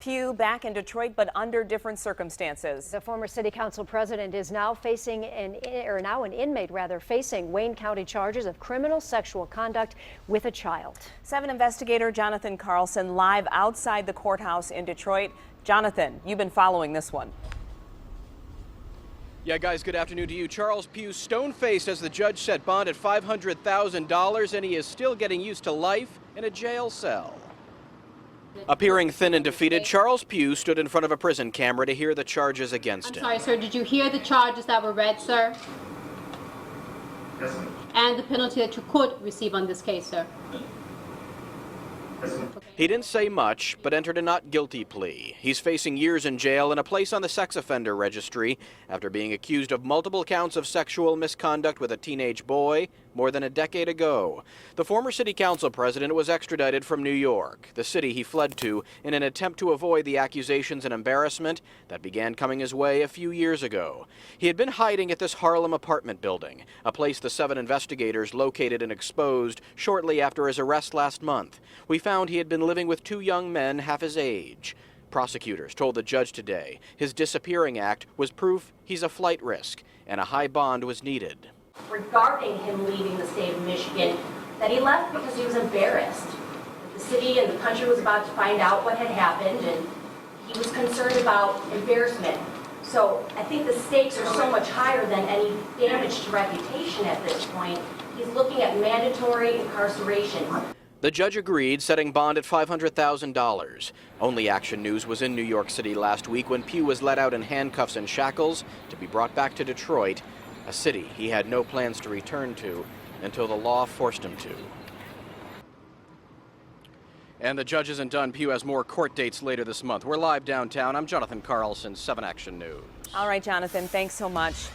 Pugh back in Detroit, but under different circumstances. The former city council president is now facing an inmate facing Wayne County charges of criminal sexual conduct with a child. 7 investigator Jonathan Carlson live outside the courthouse in Detroit. Jonathan, you've been following this one. Yeah, guys, good afternoon to you. Charles Pugh, stone-faced as the judge set bond at $500,000, and he is still getting used to life in a jail cell. Appearing thin and defeated, Charles Pugh stood in front of a prison camera to hear the charges against him. I'm sorry, sir. Did you hear the charges that were read, sir? Yes, ma'am. And the penalty that you could receive on this case, sir? Yes, ma'am. He didn't say much, but entered a not guilty plea. He's facing years in jail and a place on the sex offender registry after being accused of multiple counts of sexual misconduct with a teenage boy more than a decade ago. The former city council president was extradited from New York, the city he fled to in an attempt to avoid the accusations and embarrassment that began coming his way a few years ago. He had been hiding at this Harlem apartment building, a place the 7 investigators located and exposed shortly after his arrest last month. We found he had been living with 2 young men half his age. Prosecutors told the judge today his disappearing act was proof he's a flight risk and a high bond was needed. Regarding him leaving the state of Michigan, that he left because he was embarrassed. The city and the country was about to find out what had happened, and he was concerned about embarrassment. So I think the stakes are so much higher than any damage to reputation at this point. He's looking at mandatory incarceration. The judge agreed, setting bond at $500,000. Only Action News was in New York City last week when Pugh was let out in handcuffs and shackles to be brought back to Detroit, a city he had no plans to return to until the law forced him to. And the judge isn't done. Pugh has more court dates later this month. We're live downtown. I'm Jonathan Carlson, 7 Action News. All right, Jonathan, thanks so much.